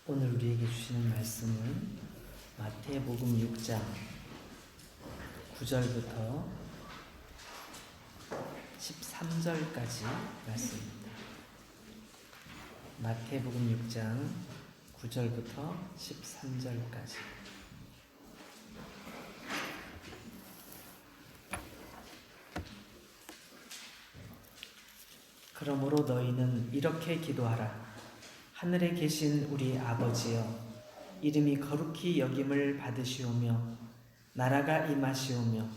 오늘 우리에게 주시는 말씀은 마태복음 6장 9절부터 13절까지 말씀입니다. 마태복음 6장 9절부터 13절까지. 그러므로 너희는 이렇게 기도하라. 하늘에 계신 우리 아버지여, 이름이 거룩히 여김을 받으시오며 나라가 임하시오며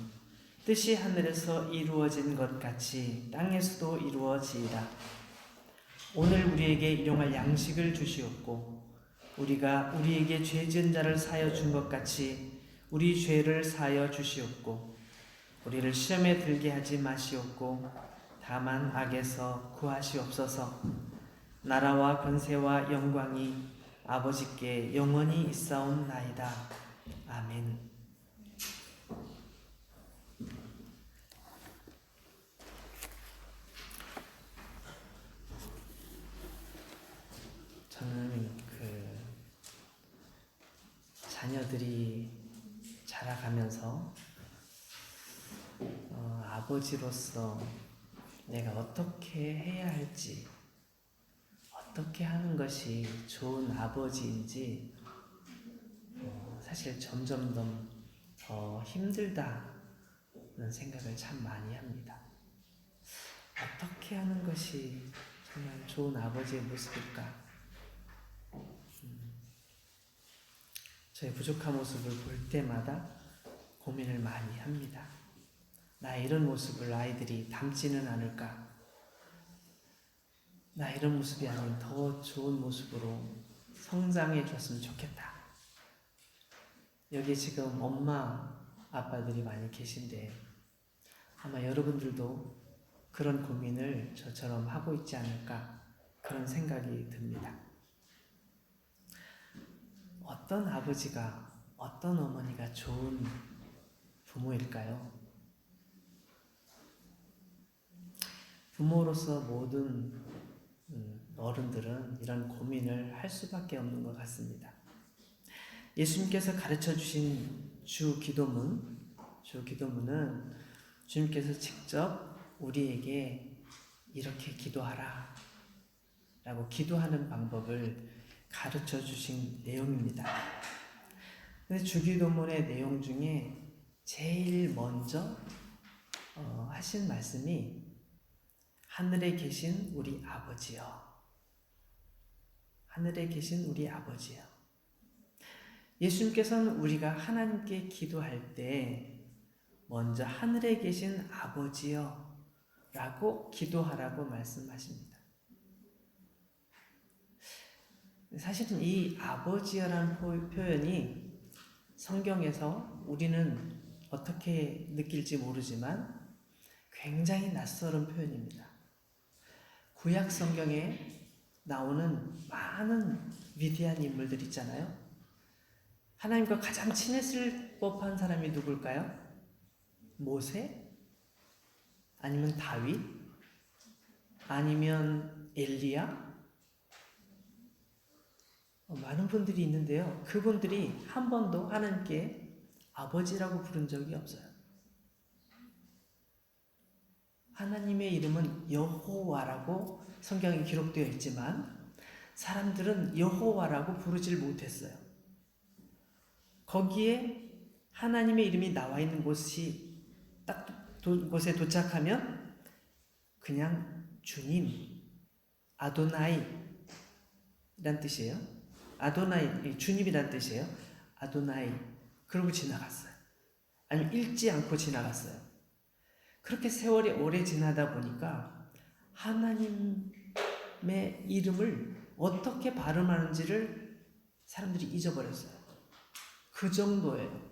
뜻이 하늘에서 이루어진 것 같이 땅에서도 이루어지이다. 오늘 우리에게 일용할 양식을 주시옵고 우리가 우리에게 죄 지은 자를 사하여 준 것 같이 우리 죄를 사하여 주시옵고 우리를 시험에 들게 하지 마시옵고 다만 악에서 구하시옵소서. 나라와 권세와 영광이 아버지께 영원히 있사옵나이다. 아멘. 저는 자녀들이 자라가면서 아버지로서 내가 어떻게 해야 할지, 어떻게 하는 것이 좋은 아버지인지 사실 점점 더 힘들다는 생각을 참 많이 합니다. 어떻게 하는 것이 정말 좋은 아버지의 모습일까? 저의 부족한 모습을 볼 때마다 고민을 많이 합니다. 나 이런 모습을 아이들이 닮지는 않을까? 나 이런 모습이 아닌 더 좋은 모습으로 성장해 줬으면 좋겠다. 여기 지금 엄마, 아빠들이 많이 계신데 아마 여러분들도 그런 고민을 저처럼 하고 있지 않을까, 그런 생각이 듭니다. 어떤 아버지가, 어떤 어머니가 좋은 부모일까요? 부모로서 모든 어른들은 이런 고민을 할 수밖에 없는 것 같습니다. 예수님께서 가르쳐 주신 주기도문은 주님께서 직접 우리에게 이렇게 기도하라 라고 기도하는 방법을 가르쳐 주신 내용입니다. 근데 주기도문의 내용 중에 제일 먼저 하신 말씀이 하늘에 계신 우리 아버지여. 하늘에 계신 우리 아버지여. 예수님께서는 우리가 하나님께 기도할 때 먼저 하늘에 계신 아버지여 라고 기도하라고 말씀하십니다. 사실은 이 아버지여라는 표현이 성경에서 우리는 어떻게 느낄지 모르지만 굉장히 낯설은 표현입니다. 구약 성경에 나오는 많은 위대한 인물들 있잖아요. 하나님과 가장 친했을 법한 사람이 누굴까요? 모세? 아니면 다윗? 아니면 엘리야? 많은 분들이 있는데요. 그분들이 한 번도 하나님께 아버지라고 부른 적이 없어요. 하나님의 이름은 여호와라고 성경에 기록되어 있지만 사람들은 여호와라고 부르질 못했어요. 거기에 하나님의 이름이 나와 있는 곳이 딱 곳에 도착하면 그냥 주님, 아도나이 란 뜻이에요. 아도나이, 주님이란 뜻이에요. 아도나이. 그러고 지나갔어요. 아니면 읽지 않고 지나갔어요. 그렇게 세월이 오래 지나다 보니까 하나님의 이름을 어떻게 발음하는지를 사람들이 잊어버렸어요. 그 정도예요.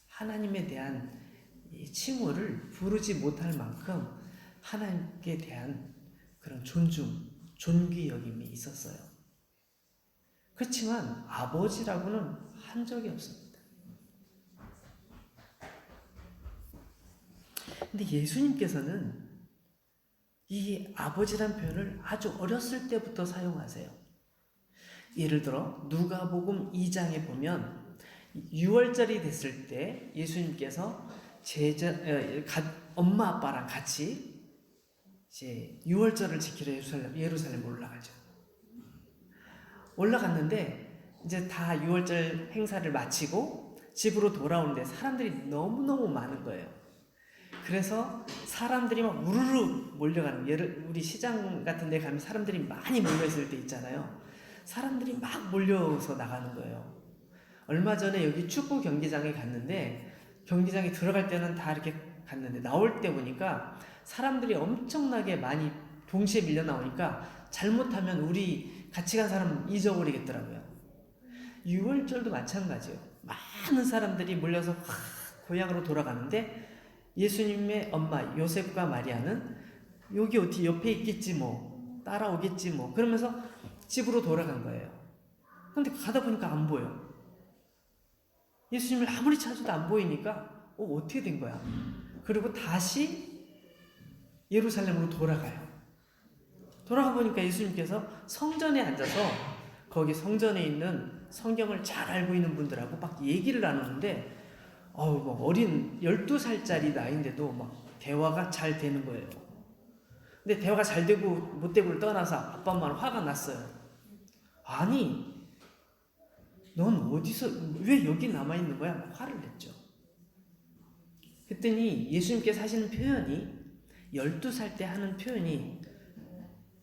하나님에 대한 칭호를 부르지 못할 만큼 하나님께 대한 그런 존중, 존귀 여김이 있었어요. 그렇지만 아버지라고는 한 적이 없습니다. 근데 예수님께서는 이 아버지란 표현을 아주 어렸을 때부터 사용하세요. 예를 들어 누가복음 2장에 보면 6월절이 됐을 때 예수님께서 엄마 아빠랑 같이 이제 6월절을 지키러 예루살렘 올라가죠. 올라갔는데 이제 다 6월절 행사를 마치고 집으로 돌아오는데 사람들이 너무너무 많은 거예요. 그래서 사람들이 막 우르르 몰려가는, 우리 시장 같은 데 가면 사람들이 많이 몰려있을 때 있잖아요. 사람들이 막 몰려서 나가는 거예요. 얼마 전에 여기 축구 경기장에 갔는데 경기장에 들어갈 때는 다 이렇게 갔는데 나올 때 보니까 사람들이 엄청나게 많이 동시에 밀려 나오니까 잘못하면 우리 같이 간 사람 잊어버리겠더라고요. 6월절도 마찬가지예요. 많은 사람들이 몰려서 고향으로 돌아가는데 예수님의 엄마 요셉과 마리아는 여기 어디 옆에 있겠지 뭐, 따라오겠지 뭐, 그러면서 집으로 돌아간 거예요. 근데 가다 보니까 안 보여. 예수님을 아무리 찾아도 안 보이니까 어떻게 된 거야? 그리고 다시 예루살렘으로 돌아가요. 돌아가 보니까 예수님께서 성전에 앉아서 거기 성전에 있는 성경을 잘 알고 있는 분들하고 막 얘기를 나누는데 막 어린 12살짜리 나이인데도 막 대화가 잘 되는 거예요. 근데 대화가 잘 되고 못 되고를 떠나서 아빠 엄마는 화가 났어요. 아니, 넌 어디서 왜 여기 남아있는 거야? 화를 냈죠. 그랬더니 예수님께서 하시는 표현이 12살 때 하는 표현이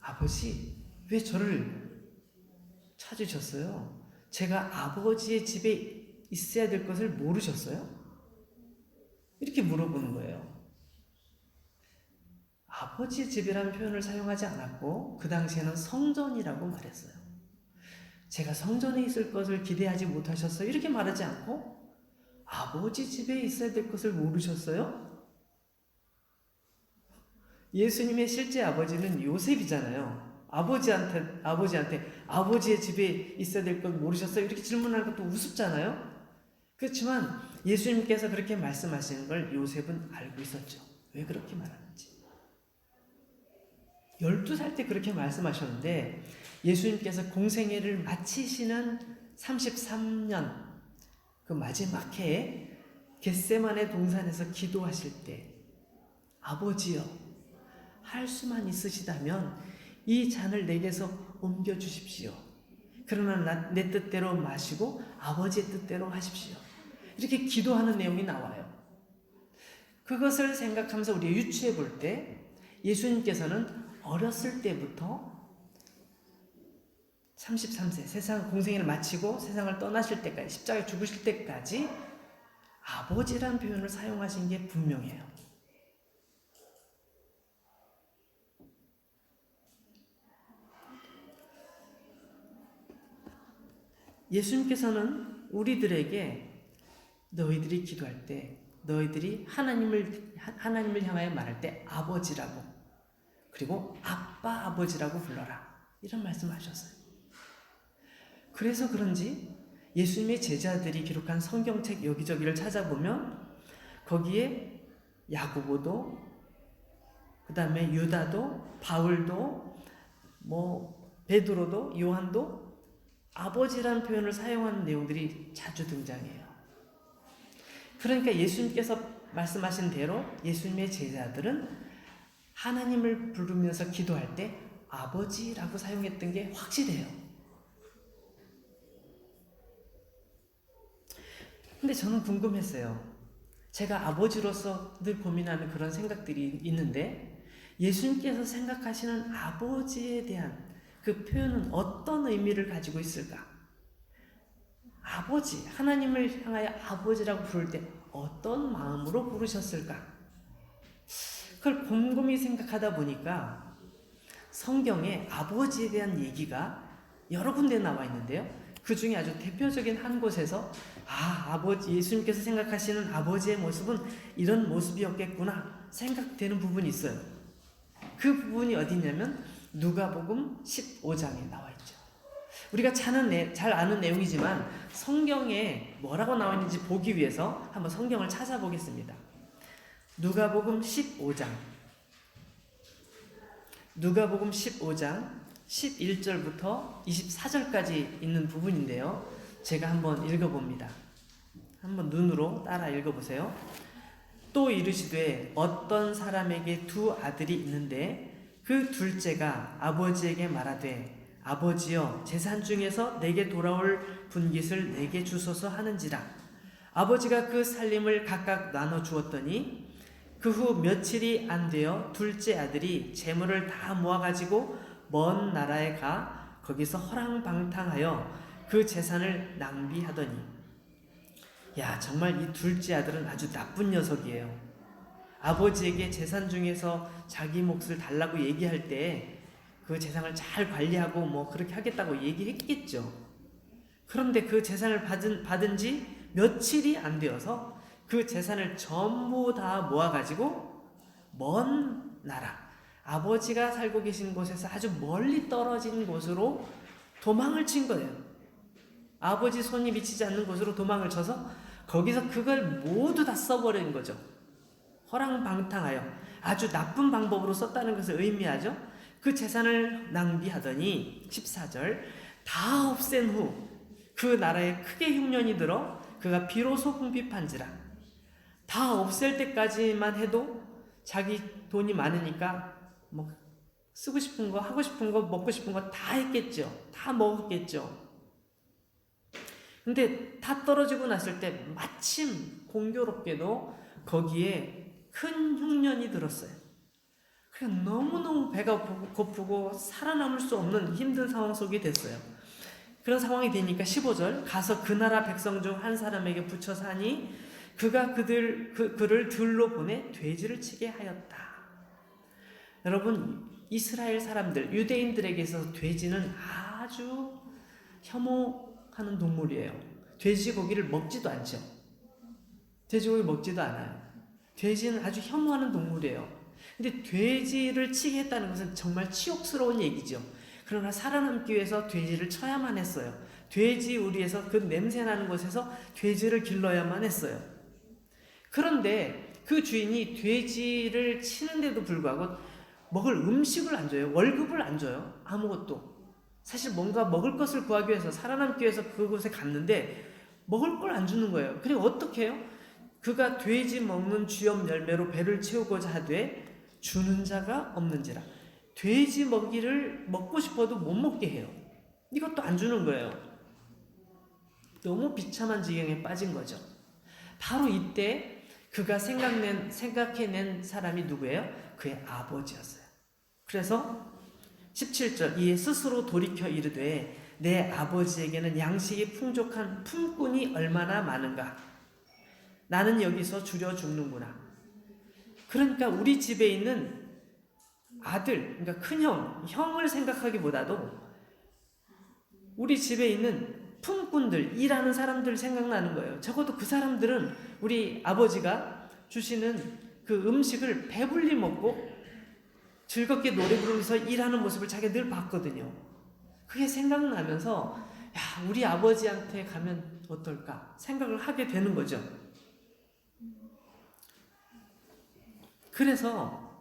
아버지 왜 저를 찾으셨어요? 제가 아버지의 집에 있어야 될 것을 모르셨어요? 이렇게 물어보는 거예요. 아버지의 집이라는 표현을 사용하지 않았고 그 당시에는 성전이라고 말했어요. 제가 성전에 있을 것을 기대하지 못하셨어요? 이렇게 말하지 않고 아버지 집에 있어야 될 것을 모르셨어요? 예수님의 실제 아버지는 요셉이잖아요. 아버지한테 아버지의 집에 있어야 될 것 모르셨어요? 이렇게 질문하는 것도 우습잖아요. 그렇지만 예수님께서 그렇게 말씀하시는 걸 요셉은 알고 있었죠. 왜 그렇게 말하는지. 12살 때 그렇게 말씀하셨는데 예수님께서 공생애를 마치시는 33년 그 마지막 해에 겟세마네 동산에서 기도하실 때 아버지여 할 수만 있으시다면 이 잔을 내게서 옮겨주십시오. 그러나 내 뜻대로 마시고 아버지의 뜻대로 하십시오. 이렇게 기도하는 내용이 나와요. 그것을 생각하면서 우리가 유추해 볼 때 예수님께서는 어렸을 때부터 33세 세상 공생애를 마치고 세상을 떠나실 때까지 십자가에 죽으실 때까지 아버지란 표현을 사용하신 게 분명해요. 예수님께서는 우리들에게 너희들이 기도할 때 너희들이 하나님을 향하여 말할 때 아버지라고 그리고 아빠 아버지라고 불러라 이런 말씀하셨어요. 그래서 그런지 예수님의 제자들이 기록한 성경책 여기저기를 찾아보면 거기에 야고보도 그 다음에 유다도 바울도 베드로도 요한도 아버지라는 표현을 사용하는 내용들이 자주 등장해요. 그러니까 예수님께서 말씀하신 대로 예수님의 제자들은 하나님을 부르면서 기도할 때 아버지라고 사용했던 게 확실해요. 근데 저는 궁금했어요. 제가 아버지로서 늘 고민하는 그런 생각들이 있는데 예수님께서 생각하시는 아버지에 대한 그 표현은 어떤 의미를 가지고 있을까? 아버지, 하나님을 향하여 아버지라고 부를 때 어떤 마음으로 부르셨을까? 그걸 곰곰이 생각하다 보니까 성경에 아버지에 대한 얘기가 여러 군데 나와 있는데요. 그 중에 아주 대표적인 한 곳에서 아버지, 예수님께서 생각하시는 아버지의 모습은 이런 모습이었겠구나 생각되는 부분이 있어요. 그 부분이 어디냐면 누가복음 15장에 나와 있죠. 우리가 잘 아는 내용이지만 성경에 뭐라고 나와 있는지 보기 위해서 한번 성경을 찾아보겠습니다. 누가복음 15장 11절부터 24절까지 있는 부분인데요. 제가 한번 읽어봅니다. 한번 눈으로 따라 읽어보세요. 또 이르시되 어떤 사람에게 두 아들이 있는데 그 둘째가 아버지에게 말하되 아버지여 재산 중에서 내게 돌아올 분깃을 내게 주소서 하는지라. 아버지가 그 살림을 각각 나눠 주었더니 그 후 며칠이 안 되어 둘째 아들이 재물을 다 모아가지고 먼 나라에 가 거기서 허랑방탕하여 그 재산을 낭비하더니. 야, 정말 이 둘째 아들은 아주 나쁜 녀석이에요. 아버지에게 재산 중에서 자기 몫을 달라고 얘기할 때 그 재산을 잘 관리하고 뭐 그렇게 하겠다고 얘기했겠죠. 그런데 그 재산을 받은 지 며칠이 안 되어서 그 재산을 전부 다 모아가지고 먼 나라, 아버지가 살고 계신 곳에서 아주 멀리 떨어진 곳으로 도망을 친 거예요. 아버지 손이 미치지 않는 곳으로 도망을 쳐서 거기서 그걸 모두 다 써버린 거죠. 허랑방탕하여 아주 나쁜 방법으로 썼다는 것을 의미하죠. 그 재산을 낭비하더니 14절 다 없앤 후 그 나라에 크게 흉년이 들어 그가 비로소 궁핍한지라. 다 없앨 때까지만 해도 자기 돈이 많으니까 뭐 쓰고 싶은 거, 하고 싶은 거, 먹고 싶은 거 다 했겠죠. 다 먹었겠죠. 근데 다 떨어지고 났을 때 마침 공교롭게도 거기에 큰 흉년이 들었어요. 그냥 너무너무 배가 고프고 살아남을 수 없는 힘든 상황 속에 됐어요. 그런 상황이 되니까 15절 가서 그 나라 백성 중 한 사람에게 붙여 사니 그가 그를 들로 보내 돼지를 치게 하였다. 여러분, 이스라엘 사람들, 유대인들에게서 돼지는 아주 혐오하는 동물이에요. 돼지고기를 먹지도 않죠. 돼지고기 먹지도 않아요. 돼지는 아주 혐오하는 동물이에요. 근데 돼지를 치게 했다는 것은 정말 치욕스러운 얘기죠. 그러나 살아남기 위해서 돼지를 쳐야만 했어요. 돼지 우리에서 그 냄새나는 곳에서 돼지를 길러야만 했어요. 그런데 그 주인이 돼지를 치는데도 불구하고 먹을 음식을 안 줘요. 월급을 안 줘요. 아무것도. 사실 뭔가 먹을 것을 구하기 위해서, 살아남기 위해서 그곳에 갔는데 먹을 걸 안 주는 거예요. 그리고 어떻게 해요? 그가 돼지 먹는 쥐염 열매로 배를 채우고자 하되 주는 자가 없는지라. 돼지 먹이를 먹고 싶어도 못 먹게 해요. 이것도 안 주는 거예요. 너무 비참한 지경에 빠진 거죠. 바로 이때 그가 생각해낸 사람이 누구예요? 그의 아버지였어요. 그래서 17절 이에 스스로 돌이켜 이르되 내 아버지에게는 양식이 풍족한 품꾼이 얼마나 많은가. 나는 여기서 줄여 죽는구나. 그러니까 우리 집에 있는 아들, 그러니까 큰형, 형을 생각하기보다도 우리 집에 있는 품꾼들, 일하는 사람들 생각나는 거예요. 적어도 그 사람들은 우리 아버지가 주시는 그 음식을 배불리 먹고 즐겁게 노래 부르면서 일하는 모습을 자기가 늘 봤거든요. 그게 생각나면서 야, 우리 아버지한테 가면 어떨까 생각을 하게 되는 거죠. 그래서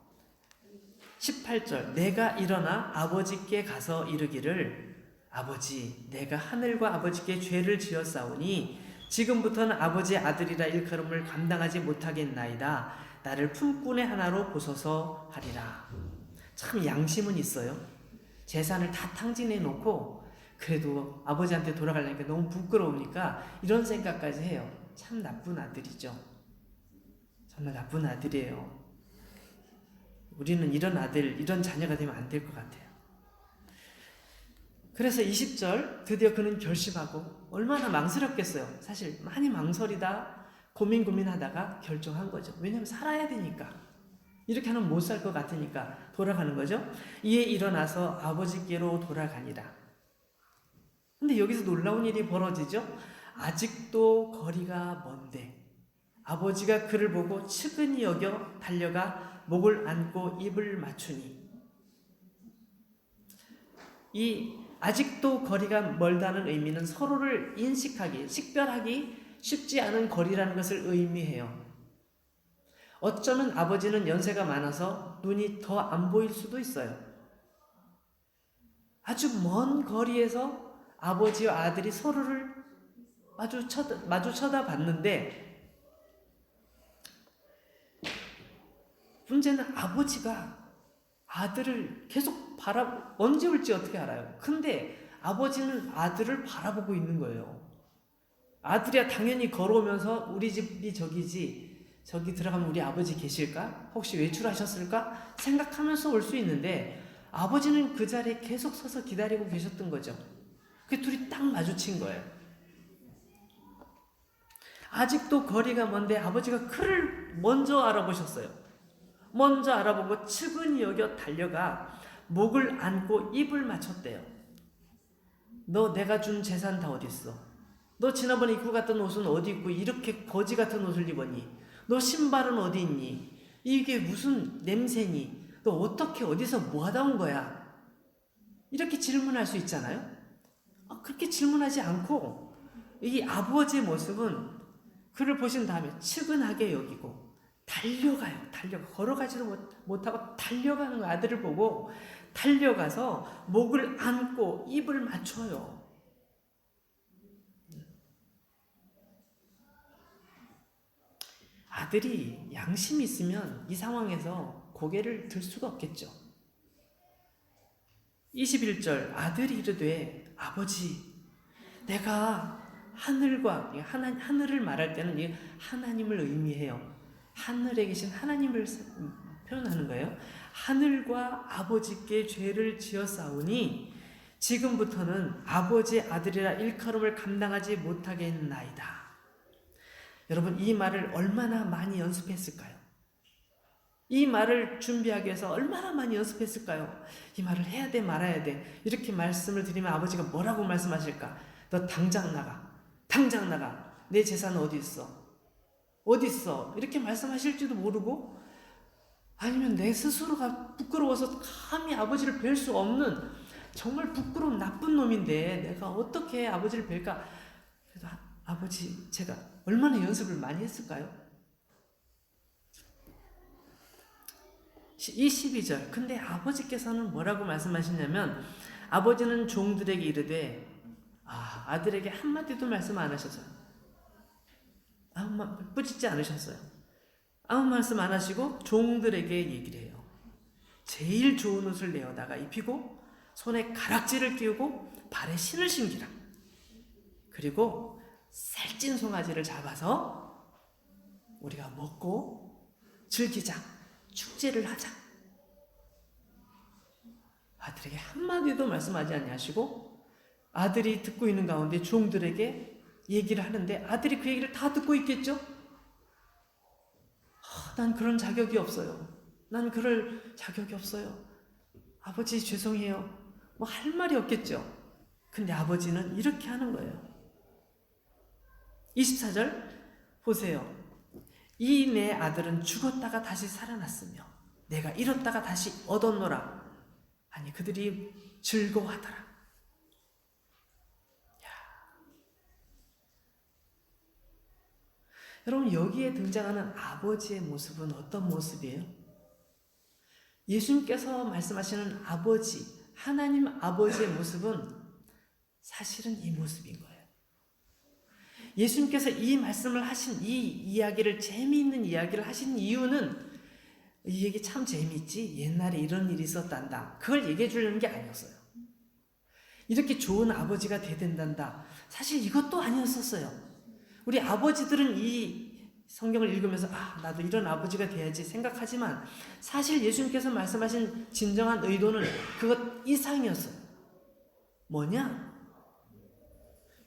18절 내가 일어나 아버지께 가서 이르기를 아버지 내가 하늘과 아버지께 죄를 지었사오니 지금부터는 아버지의 아들이라 일컬음을 감당하지 못하겠나이다. 나를 품꾼의 하나로 보소서 하리라. 참 양심은 있어요. 재산을 다 탕진해 놓고 그래도 아버지한테 돌아가려니까 너무 부끄러우니까 이런 생각까지 해요. 참 나쁜 아들이죠. 정말 나쁜 아들이에요. 우리는 이런 아들, 이런 자녀가 되면 안 될 것 같아요. 그래서 20절 드디어 그는 결심하고 얼마나 망설였겠어요. 사실 많이 망설이다 고민하다가 결정한 거죠. 왜냐하면 살아야 되니까. 이렇게 하면 못 살 것 같으니까 돌아가는 거죠. 이에 일어나서 아버지께로 돌아가니라. 근데 여기서 놀라운 일이 벌어지죠. 아직도 거리가 먼데 아버지가 그를 보고 측은히 여겨 달려가 목을 안고 입을 맞추니. 이 아직도 거리가 멀다는 의미는 서로를 인식하기, 식별하기 쉽지 않은 거리라는 것을 의미해요. 어쩌면 아버지는 연세가 많아서 눈이 더 안 보일 수도 있어요. 아주 먼 거리에서 아버지와 아들이 서로를 마주 쳐다봤는데, 문제는 아버지가 아들을 계속 언제 올지 어떻게 알아요? 근데 아버지는 아들을 바라보고 있는 거예요. 아들이야 당연히 걸어오면서 우리 집이 저기지, 저기 들어가면 우리 아버지 계실까? 혹시 외출하셨을까? 생각하면서 올 수 있는데, 아버지는 그 자리에 계속 서서 기다리고 계셨던 거죠. 그 둘이 딱 마주친 거예요. 아직도 거리가 먼데 아버지가 그를 먼저 알아보셨어요. 먼저 알아보고 측은히 여겨 달려가 목을 안고 입을 맞췄대요. 너 내가 준 재산 다 어디 있어? 너 지난번에 입고 갔던 옷은 어디 있고 이렇게 거지 같은 옷을 입었니? 너 신발은 어디 있니? 이게 무슨 냄새니? 너 어떻게 어디서 뭐 하다 온 거야? 이렇게 질문할 수 있잖아요. 그렇게 질문하지 않고 이 아버지의 모습은 그를 보신 다음에 측은하게 여기고 달려가요. 걸어가지도 못하고 달려가는 그 아들을 보고 달려가서 목을 안고 입을 맞춰요. 아들이 양심이 있으면 이 상황에서 고개를 들 수가 없겠죠. 21절 아들이 이르되 아버지 내가 하늘을 말할 때는 이 하나님을 의미해요. 하늘에 계신 하나님을 표현하는 거예요. 하늘과 아버지께 죄를 지었사오니 지금부터는 아버지의 아들이라 일컬음을 감당하지 못하겠나이다. 여러분 이 말을 얼마나 많이 연습했을까요? 이 말을 준비하기 위해서 얼마나 많이 연습했을까요? 이 말을 해야 돼 말아야 돼 이렇게 말씀을 드리면 아버지가 뭐라고 말씀하실까? 너 당장 나가. 당장 나가. 내 재산은 어디 있어? 어디 있어? 이렇게 말씀하실지도 모르고, 아니면 내 스스로가 부끄러워서 감히 아버지를 뵐 수 없는 정말 부끄러운 나쁜 놈인데 내가 어떻게 아버지를 뵐까? 그래도 아버지 제가 얼마나 연습을 많이 했을까요? 22절 근데 아버지께서는 뭐라고 말씀하시냐면 아버지는 종들에게 이르되 아들에게 한마디도 말씀 안 하셨어요. 뿌짖지 않으셨어요. 아무 말씀 안 하시고 종들에게 얘기를 해요. 제일 좋은 옷을 내어다가 입히고 손에 가락지를 끼우고 발에 신을 신기라. 그리고 살찐 송아지를 잡아서 우리가 먹고 즐기자. 축제를 하자. 아들에게 한마디도 말씀하지 아니하시고 아들이 듣고 있는 가운데 종들에게 얘기를 하는데 아들이 그 얘기를 다 듣고 있겠죠? 난 그런 자격이 없어요. 난 그럴 자격이 없어요. 아버지 죄송해요. 뭐 할 말이 없겠죠. 근데 아버지는 이렇게 하는 거예요. 24절 보세요. 이 내 아들은 죽었다가 다시 살아났으며 내가 잃었다가 다시 얻었노라. 아니 그들이 즐거워하더라. 여러분 여기에 등장하는 아버지의 모습은 어떤 모습이에요? 예수님께서 말씀하시는 아버지, 하나님 아버지의 모습은 사실은 이 모습인 거예요. 예수님께서 이 말씀을 하신 이 이야기를 재미있는 이야기를 하신 이유는 이 얘기 참 재미있지? 옛날에 이런 일이 있었단다. 그걸 얘기해 주려는 게 아니었어요. 이렇게 좋은 아버지가 돼야 된단다. 사실 이것도 아니었었어요. 우리 아버지들은 이 성경을 읽으면서 나도 이런 아버지가 돼야지 생각하지만 사실 예수님께서 말씀하신 진정한 의도는 그것 이상이었어요. 뭐냐?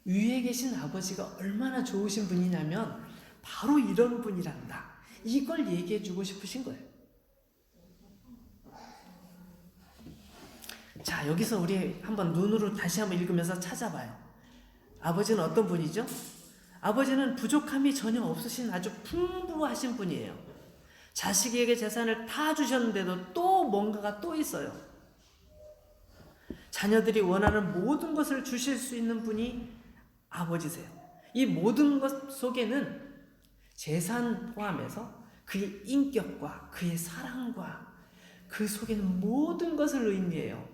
위에 계신 아버지가 얼마나 좋으신 분이냐면 바로 이런 분이란다. 이걸 얘기해 주고 싶으신 거예요. 자, 여기서 우리 한번 눈으로 다시 한번 읽으면서 찾아봐요. 아버지는 어떤 분이죠? 아버지는 부족함이 전혀 없으신 아주 풍부하신 분이에요. 자식에게 재산을 다 주셨는데도 또 뭔가가 또 있어요. 자녀들이 원하는 모든 것을 주실 수 있는 분이 아버지세요. 이 모든 것 속에는 재산 포함해서 그의 인격과 그의 사랑과 그 속에는 모든 것을 의미해요.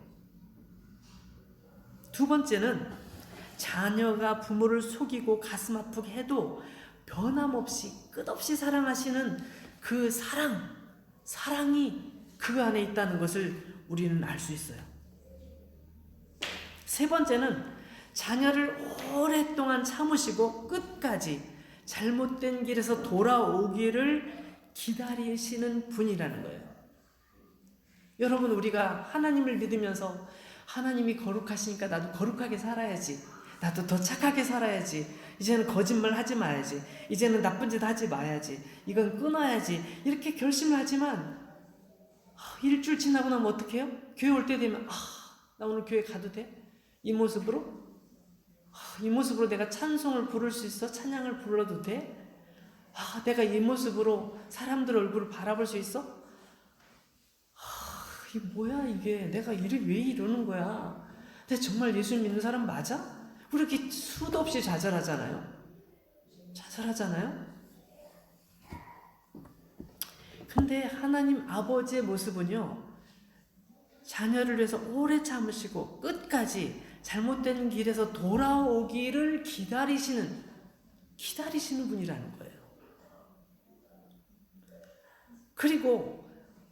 두 번째는 자녀가 부모를 속이고 가슴 아프게 해도 변함없이 끝없이 사랑하시는 그 사랑이 그 안에 있다는 것을 우리는 알 수 있어요. 세 번째는 자녀를 오랫동안 참으시고 끝까지 잘못된 길에서 돌아오기를 기다리시는 분이라는 거예요. 여러분, 우리가 하나님을 믿으면서 하나님이 거룩하시니까 나도 거룩하게 살아야지, 나도 더 착하게 살아야지, 이제는 거짓말 하지 마야지, 이제는 나쁜 짓 하지 마야지, 이건 끊어야지, 이렇게 결심을 하지만 일주일 지나고 나면 어떻게 해요? 교회 올 때 되면 나 오늘 교회 가도 돼? 이 모습으로 내가 찬송을 부를 수 있어? 찬양을 불러도 돼? 내가 이 모습으로 사람들 얼굴을 바라볼 수 있어? 이게 뭐야 이게, 내가 왜 이러는 거야? 근데 정말 예수 믿는 사람 맞아? 우리 이렇게 수도 없이 좌절하잖아요. 근데 하나님 아버지의 모습은요, 자녀를 위해서 오래 참으시고 끝까지 잘못된 길에서 돌아오기를 기다리시는 분이라는 거예요. 그리고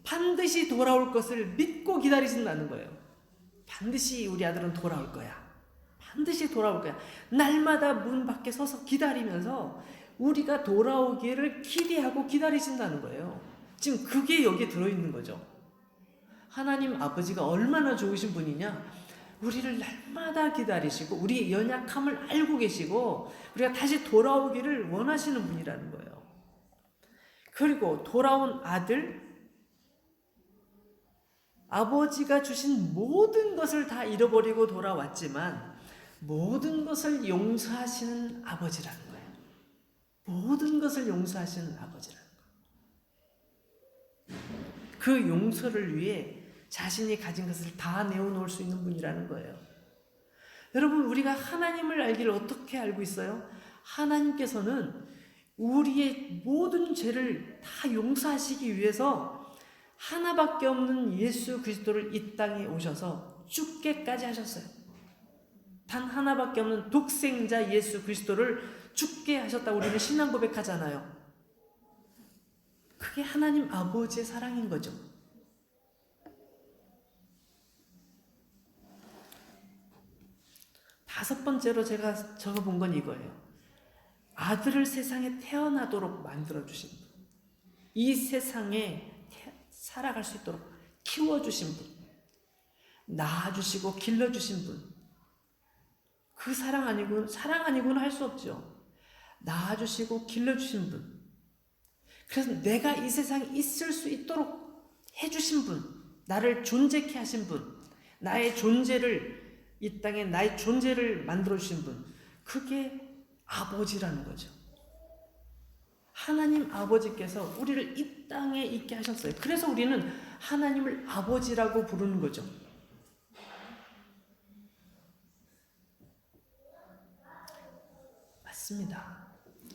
반드시 돌아올 것을 믿고 기다리신다는 거예요. 반드시 우리 아들은 돌아올 거야. 반드시 돌아올 거야. 날마다 문 밖에 서서 기다리면서 우리가 돌아오기를 기대하고 기다리신다는 거예요. 지금 그게 여기에 들어있는 거죠. 하나님 아버지가 얼마나 좋으신 분이냐? 우리를 날마다 기다리시고 우리의 연약함을 알고 계시고 우리가 다시 돌아오기를 원하시는 분이라는 거예요. 그리고 돌아온 아들, 아버지가 주신 모든 것을 다 잃어버리고 돌아왔지만 모든 것을 용서하시는 아버지라는 거예요. 모든 것을 용서하시는 아버지라는 거예요. 그 용서를 위해 자신이 가진 것을 다 내어놓을 수 있는 분이라는 거예요. 여러분, 우리가 하나님을 알기를 어떻게 알고 있어요? 하나님께서는 우리의 모든 죄를 다 용서하시기 위해서 하나밖에 없는 예수 그리스도를 이 땅에 오셔서 죽게까지 하셨어요. 단 하나밖에 없는 독생자 예수 그리스도를 죽게 하셨다고 우리는 신앙 고백하잖아요. 그게 하나님 아버지의 사랑인 거죠. 다섯 번째로 제가 적어본 건 이거예요. 아들을 세상에 태어나도록 만들어주신 분, 이 세상에 살아갈 수 있도록 키워주신 분, 낳아주시고 길러주신 분, 그 사랑 아니고는 할 수 없죠. 낳아주시고 길러주신 분, 그래서 내가 이 세상에 있을 수 있도록 해주신 분, 나를 존재케 하신 분, 나의 존재를 이 땅에 나의 존재를 만들어주신 분, 그게 아버지라는 거죠. 하나님 아버지께서 우리를 이 땅에 있게 하셨어요. 그래서 우리는 하나님을 아버지라고 부르는 거죠. 맞습니다.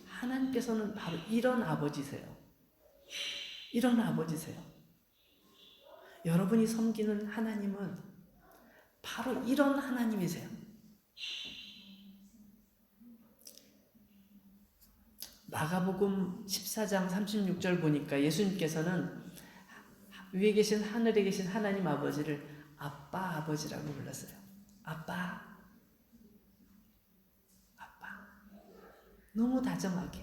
하나님께서는 바로 이런 아버지세요. 이런 아버지세요. 여러분이 섬기는 하나님은 바로 이런 하나님이세요. 마가복음 14장 36절 보니까 예수님께서는 위에 계신 하늘에 계신 하나님 아버지를 아빠 아버지라고 불렀어요. 아빠. 너무 다정하게.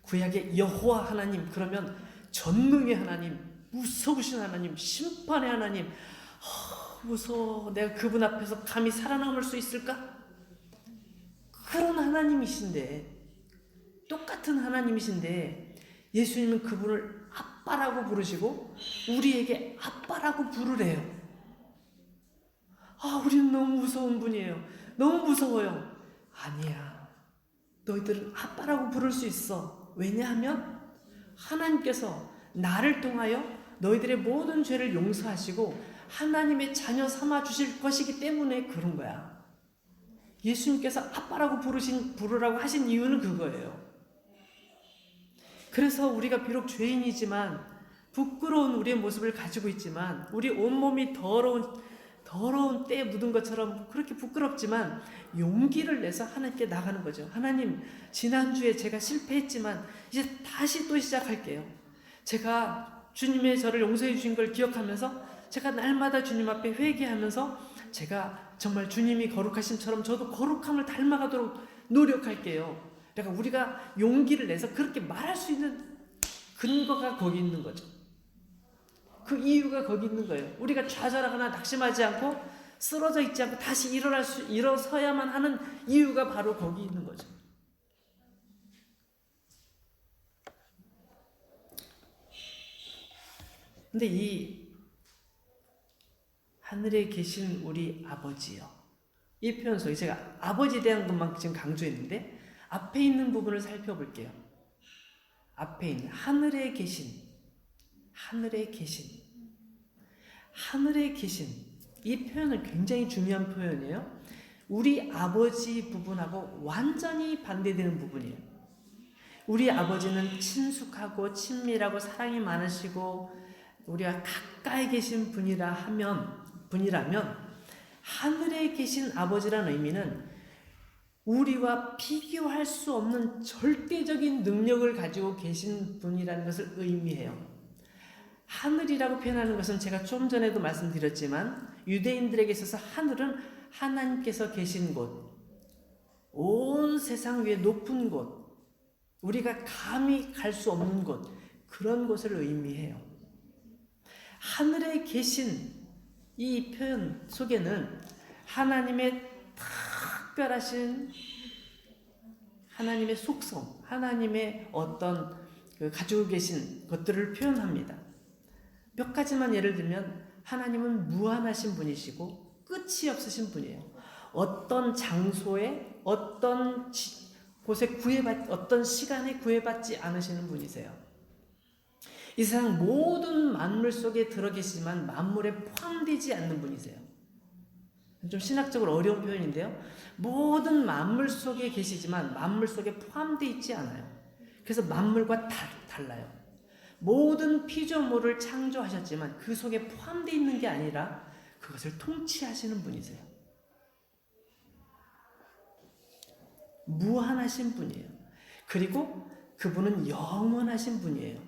구약의 여호와 하나님, 그러면 전능의 하나님, 무서우신 하나님, 심판의 하나님. 무서워. 내가 그분 앞에서 감히 살아남을 수 있을까? 그런 하나님이신데, 똑같은 하나님이신데 예수님은 그분을 아빠라고 부르시고 우리에게 아빠라고 부르래요. 우리는 너무 무서운 분이에요. 너무 무서워요. 아니야. 너희들은 아빠라고 부를 수 있어. 왜냐하면 하나님께서 나를 통하여 너희들의 모든 죄를 용서하시고 하나님의 자녀 삼아 주실 것이기 때문에 그런 거야. 예수님께서 아빠라고 부르라고 하신 이유는 그거예요. 그래서 우리가 비록 죄인이지만 부끄러운 우리의 모습을 가지고 있지만 우리 온몸이 더러운 때 묻은 것처럼 그렇게 부끄럽지만 용기를 내서 하나님께 나가는 거죠. 하나님, 지난주에 제가 실패했지만 이제 다시 또 시작할게요. 제가 주님의 저를 용서해 주신 걸 기억하면서 제가 날마다 주님 앞에 회개하면서 제가 정말 주님이 거룩하심처럼 저도 거룩함을 닮아가도록 노력할게요. 그러니까 우리가 용기를 내서 그렇게 말할 수 있는 근거가 거기 있는 거죠. 그 이유가 거기 있는 거예요. 우리가 좌절하거나 낙심하지 않고 쓰러져 있지 않고 다시 일어서야만 하는 이유가 바로 거기 있는 거죠. 근데 이 하늘에 계신 우리 아버지요. 이 표현 속에 제가 아버지에 대한 것만 지금 강조했는데 앞에 있는 부분을 살펴볼게요. 앞에 있는 하늘에 계신 이 표현은 굉장히 중요한 표현이에요. 우리 아버지 부분하고 완전히 반대되는 부분이에요. 우리 아버지는 친숙하고 친밀하고 사랑이 많으시고 우리가 가까이 계신 분이라면 하늘에 계신 아버지라는 의미는 우리와 비교할 수 없는 절대적인 능력을 가지고 계신 분이라는 것을 의미해요. 하늘이라고 표현하는 것은 제가 좀 전에도 말씀드렸지만 유대인들에게 있어서 하늘은 하나님께서 계신 곳, 온 세상 위에 높은 곳, 우리가 감히 갈 수 없는 곳, 그런 곳을 의미해요. 하늘에 계신 이 표현 속에는 하나님의 특별하신 하나님의 속성, 하나님의 어떤 가지고 계신 것들을 표현합니다. 몇 가지만 예를 들면 하나님은 무한하신 분이시고 끝이 없으신 분이에요. 어떤 장소에 어떤 곳에 어떤 시간에 구애받지 않으시는 분이세요. 이 세상 모든 만물 속에 들어 계시지만 만물에 포함되지 않는 분이세요. 좀 신학적으로 어려운 표현인데요. 모든 만물 속에 계시지만 만물 속에 포함되어 있지 않아요. 그래서 만물과 달라요. 모든 피조물을 창조하셨지만 그 속에 포함되어 있는 게 아니라 그것을 통치하시는 분이세요. 무한하신 분이에요. 그리고 그분은 영원하신 분이에요.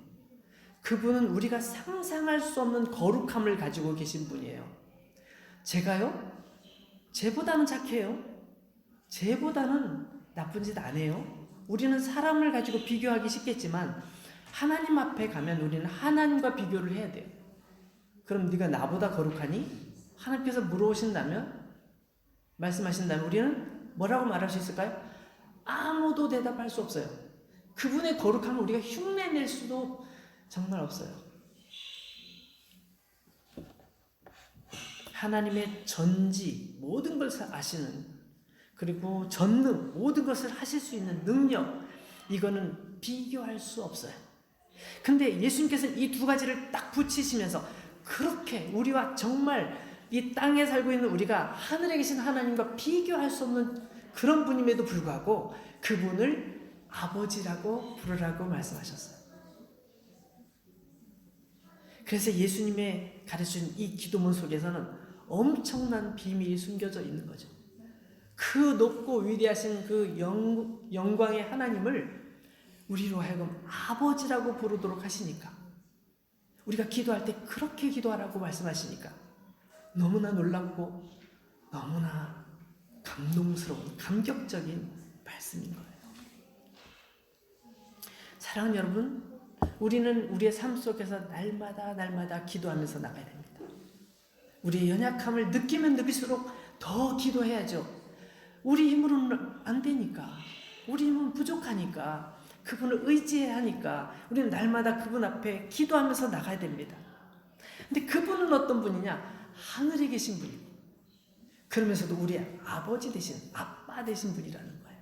그분은 우리가 상상할 수 없는 거룩함을 가지고 계신 분이에요. 제가요? 쟤보다는 착해요. 쟤보다는 나쁜 짓 안 해요. 우리는 사람을 가지고 비교하기 쉽겠지만 하나님 앞에 가면 우리는 하나님과 비교를 해야 돼요. 그럼 네가 나보다 거룩하니? 하나님께서 말씀하신다면 우리는 뭐라고 말할 수 있을까요? 아무도 대답할 수 없어요. 그분의 거룩함을 우리가 흉내낼 수도 정말 없어요. 하나님의 전지, 모든 걸 아시는, 그리고 전능, 모든 것을 하실 수 있는 능력, 이거는 비교할 수 없어요. 근데 예수님께서는 이 두 가지를 딱 붙이시면서 그렇게 우리와 정말 이 땅에 살고 있는 우리가 하늘에 계신 하나님과 비교할 수 없는 그런 분임에도 불구하고 그분을 아버지라고 부르라고 말씀하셨어요. 그래서 예수님의 가르친 이 기도문 속에서는 엄청난 비밀이 숨겨져 있는 거죠. 그 높고 위대하신 그 영광의 하나님을 우리로 하여금 아버지라고 부르도록 하시니까, 우리가 기도할 때 그렇게 기도하라고 말씀하시니까 너무나 놀랍고 너무나 감동스러운 감격적인 말씀인 거예요. 사랑하는 여러분, 우리는 우리의 삶 속에서 날마다 기도하면서 나가야 됩니다. 우리의 연약함을 느끼면 느낄수록 더 기도해야죠. 우리 힘으로는 안 되니까, 우리 힘은 부족하니까, 그분을 의지해야 하니까 우리는 날마다 그분 앞에 기도하면서 나가야 됩니다. 근데 그분은 어떤 분이냐? 하늘에 계신 분이고, 그러면서도 우리의 아버지 되신, 아빠 되신 분이라는 거예요.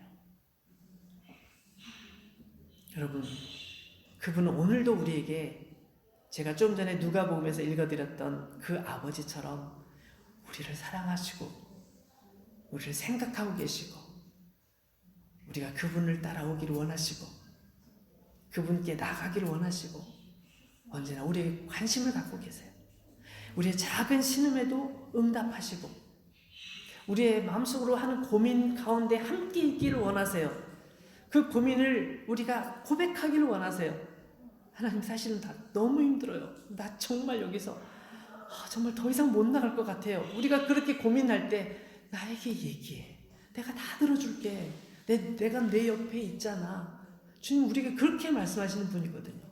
여러분, 그분은 오늘도 우리에게, 제가 좀 전에 누가복음에서 읽어드렸던 그 아버지처럼 우리를 사랑하시고 우리를 생각하고 계시고 우리가 그분을 따라오기를 원하시고 그분께 나가기를 원하시고 언제나 우리에게 관심을 갖고 계세요. 우리의 작은 신음에도 응답하시고 우리의 마음속으로 하는 고민 가운데 함께 있기를 원하세요. 그 고민을 우리가 고백하기를 원하세요. 하나님, 사실은 다 너무 힘들어요. 나 정말 여기서 정말 더 이상 못 나갈 것 같아요. 우리가 그렇게 고민할 때 나에게 얘기해. 내가 다 들어줄게. 내가 내 옆에 있잖아. 주님 우리가 그렇게 말씀하시는 분이거든요.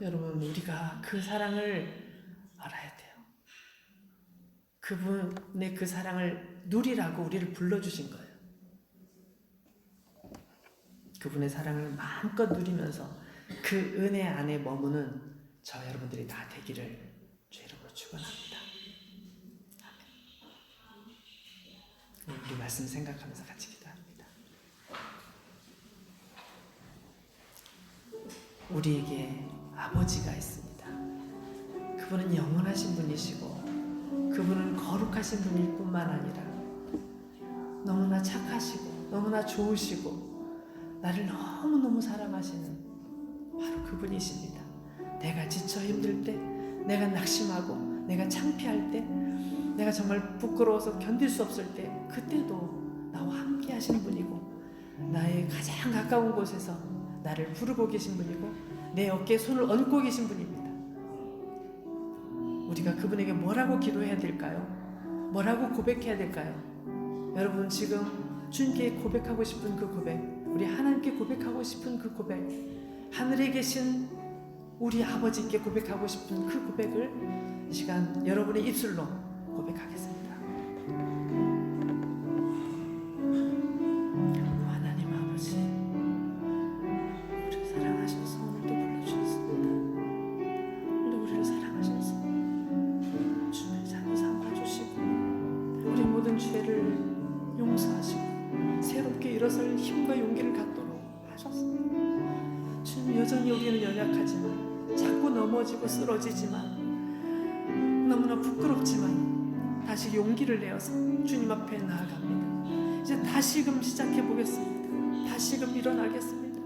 여러분, 우리가 그 사랑을 알아야 돼요. 그분의 그 사랑을 누리라고 우리를 불러주신 거예요. 그분의 사랑을 마음껏 누리면서 그 은혜 안에 머무는 저 여러분들이 다 되기를 주 이름으로 축원합니다. 우리 말씀 생각하면서 같이 기도합니다. 우리에게 아버지가 있습니다. 그분은 영원하신 분이시고 그분은 거룩하신 분일 뿐만 아니라 너무나 착하시고 너무나 좋으시고 나를 너무너무 사랑하시는 바로 그분이십니다. 내가 지쳐 힘들 때, 내가 낙심하고 내가 창피할 때, 내가 정말 부끄러워서 견딜 수 없을 때, 그때도 나와 함께 하시는 분이고 나의 가장 가까운 곳에서 나를 부르고 계신 분이고 내 어깨에 손을 얹고 계신 분입니다. 우리가 그분에게 뭐라고 기도해야 될까요? 뭐라고 고백해야 될까요? 여러분, 지금 주님께 고백하고 싶은 그 고백, 우리 하나님께 고백하고 싶은 그 고백, 하늘에 계신 우리 아버지께 고백하고 싶은 그 고백을 이 시간 여러분의 입술로 고백하겠습니다. 하나님 아버지, 우리를 사랑하셔서 오늘도 불러주셨습니다. 오늘도 우리를 사랑하셔서 주님의 자녀 삼아주시고 우리 모든 죄를 용서하시고 새롭게 일어설 힘과 용기를 갖도록 하셨습니다. 주님, 여전히 우리는 연약하지만 자꾸 넘어지고 쓰러지지만 너무나 부끄럽지만 다시 용기를 내어서 주님 앞에 나아갑니다. 이제 다시금 시작해 보겠습니다. 다시금 일어나겠습니다.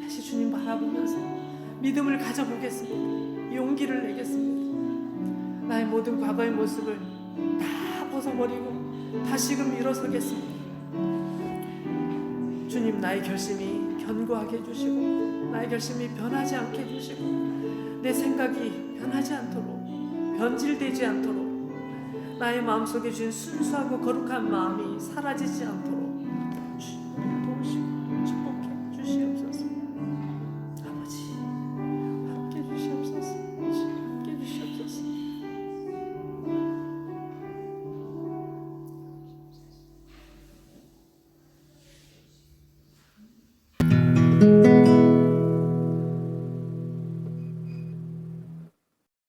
다시 주님 바라보면서 믿음을 가져보겠습니다. 용기를 내겠습니다. 나의 모든 과거의 모습을 다 벗어버리고 다시금 일어서겠습니다. 주님, 나의 결심이 견고하게 해주시고 나의 결심이 변하지 않게 해주시고 내 생각이 변하지 않도록, 변질되지 않도록, 나의 마음속에 주신 순수하고 거룩한 마음이 사라지지 않도록